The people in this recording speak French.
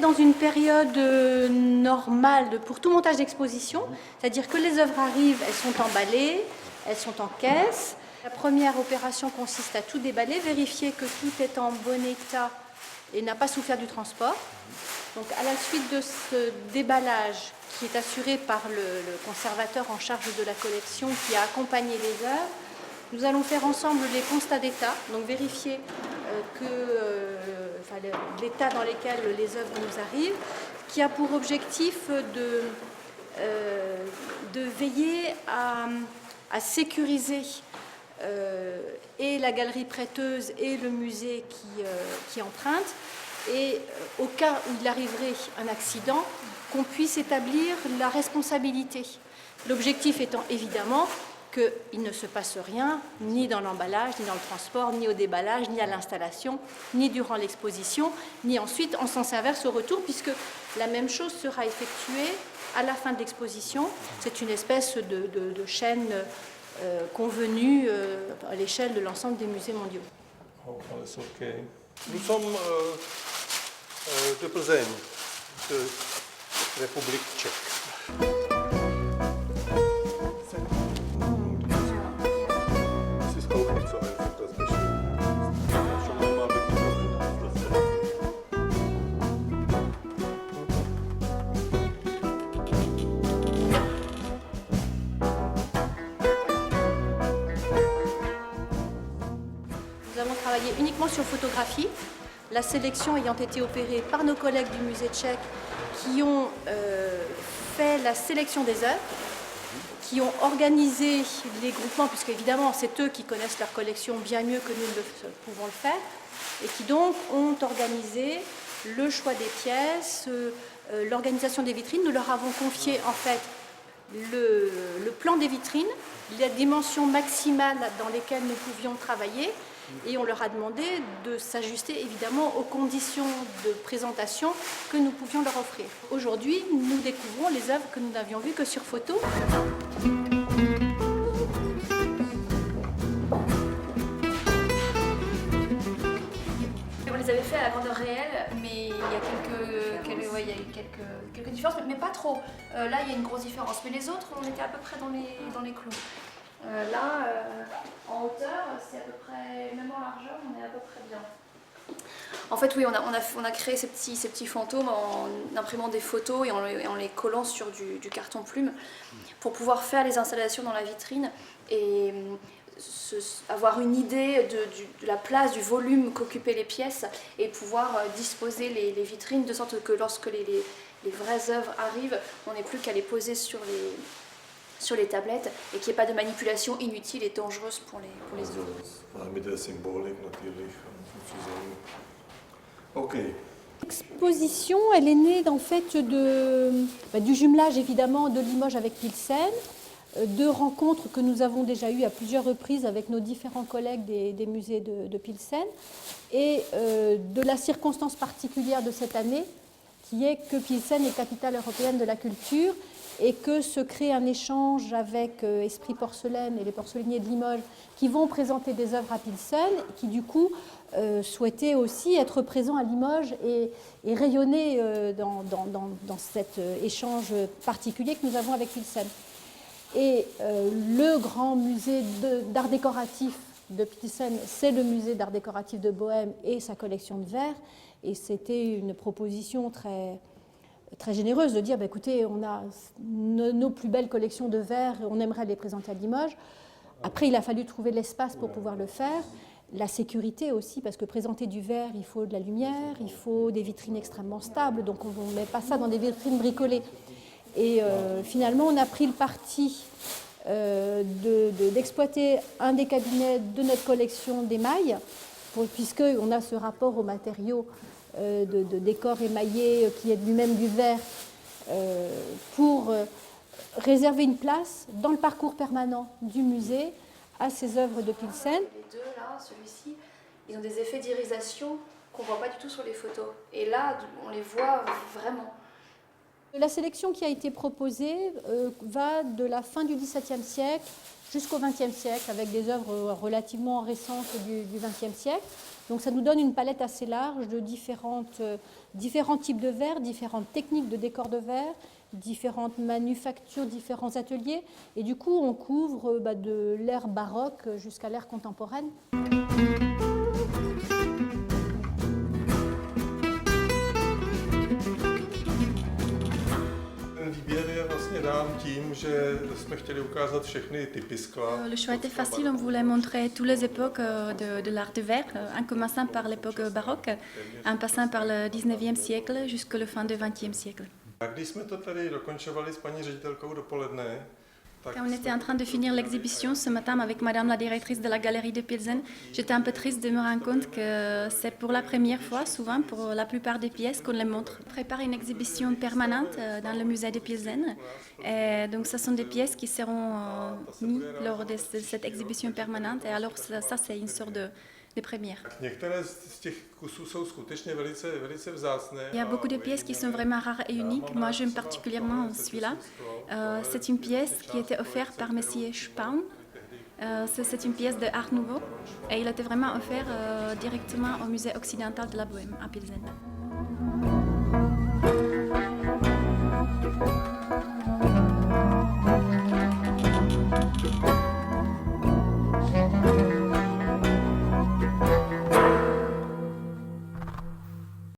dans une période normale pour tout montage d'exposition, c'est-à-dire que les œuvres arrivent, elles sont emballées, elles sont en caisse. La première opération consiste à tout déballer, vérifier que tout est en bon état et n'a pas souffert du transport. Donc à la suite de ce déballage qui est assuré par le conservateur en charge de la collection qui a accompagné les œuvres, nous allons faire ensemble les constats d'état, donc vérifier l'état dans lequel les œuvres nous arrivent, qui a pour objectif de veiller à sécuriser et la galerie prêteuse et le musée qui emprunte, et au cas où il arriverait un accident, qu'on puisse établir la responsabilité. L'objectif étant évidemment qu'il ne se passe rien, ni dans l'emballage, ni dans le transport, ni au déballage, ni à l'installation, ni durant l'exposition, ni ensuite en sens inverse au retour, puisque la même chose sera effectuée à la fin de l'exposition. C'est une espèce de chaîne convenue à l'échelle de l'ensemble des musées mondiaux. Oh, alles okay. Nous sommes de Plzeň, de République tchèque. Nous avons travaillé uniquement sur photographie, la sélection ayant été opérée par nos collègues du musée tchèque qui ont fait la sélection des œuvres, qui ont organisé les groupements, puisque évidemment c'est eux qui connaissent leur collection bien mieux que nous pouvons le faire, et qui donc ont organisé le choix des pièces, l'organisation des vitrines. Nous leur avons confié en fait le plan des vitrines, les dimensions maximales dans lesquelles nous pouvions travailler, et on leur a demandé de s'ajuster évidemment aux conditions de présentation que nous pouvions leur offrir. Aujourd'hui, nous découvrons les œuvres que nous n'avions vues que sur photo. On les avait fait à la grandeur réelle, mais il y a quelques différences, mais pas trop. Là, il y a une grosse différence, mais les autres, on était à peu près dans les clous. En hauteur, c'est à peu près, même en largeur, on est à peu près bien. En fait, oui, on a créé ces petits fantômes en imprimant des photos et en les collant sur du carton plume pour pouvoir faire les installations dans la vitrine et avoir une idée de la place, du volume qu'occupaient les pièces et pouvoir disposer les vitrines de sorte que lorsque les vraies œuvres arrivent, on n'ait plus qu'à les poser sur les tablettes et qu'il n'y ait pas de manipulation inutile et dangereuse pour les autres. Mit der Symbolik natürlich zusammen. Ok. L'exposition, elle est née en fait du jumelage évidemment de Limoges avec Pilsen, de rencontres que nous avons déjà eues à plusieurs reprises avec nos différents collègues des musées de Pilsen, et de la circonstance particulière de cette année qui est que Pilsen est capitale européenne de la culture et que se crée un échange avec Esprit Porcelaine et les porcelainiers de Limoges qui vont présenter des œuvres à Pilsen, qui du coup souhaitaient aussi être présents à Limoges et rayonner dans cet échange particulier que nous avons avec Pilsen. Et le grand musée d'art décoratif de Pilsen, c'est le musée d'art décoratif de Bohême et sa collection de verre, et c'était une proposition très généreuse de dire bah, écoutez, on a nos plus belles collections de verre, on aimerait les présenter à Limoges. Après, il a fallu trouver l'espace pour pouvoir le faire, la sécurité aussi, parce que présenter du verre, il faut de la lumière, il faut des vitrines extrêmement stables, donc on ne met pas ça dans des vitrines bricolées. Et finalement, on a pris le parti d'exploiter un des cabinets de notre collection d'émail, puisqu'on a ce rapport aux matériaux de décor émaillé qui est lui-même du verre, pour réserver une place dans le parcours permanent du musée à ces œuvres de Pilsen. Les deux là, celui-ci, ils ont des effets d'irisation qu'on ne voit pas du tout sur les photos. Et là, on les voit vraiment. La sélection qui a été proposée va de la fin du XVIIe siècle jusqu'au XXe siècle, avec des œuvres relativement récentes du XXe siècle. Donc ça nous donne une palette assez large de différents types de verre, différentes techniques de décor de verre, différentes manufactures, différents ateliers. Et du coup, on couvre de l'ère baroque jusqu'à l'ère contemporaine. Le choix était facile, on voulait montrer toutes les époques de l'art de verre, en commençant par l'époque baroque, en passant par le 19e siècle jusqu'à la fin du 20e siècle. Quand on était en train de finir l'exhibition ce matin avec Madame la directrice de la galerie de Pilsen, j'étais un peu triste de me rendre compte que c'est pour la première fois, souvent pour la plupart des pièces, qu'on les montre. On prépare une exhibition permanente dans le musée de Pilsen. Et donc ce sont des pièces qui seront mises lors de cette exhibition permanente. Et alors ça c'est une sorte de première. Il y a beaucoup de pièces qui sont vraiment rares et uniques. Moi j'aime particulièrement celui-là. C'est une pièce qui était offerte par Monsieur Spaun. C'est une pièce de Art Nouveau et il a été vraiment offert directement au musée occidental de la Bohème à Pilsen.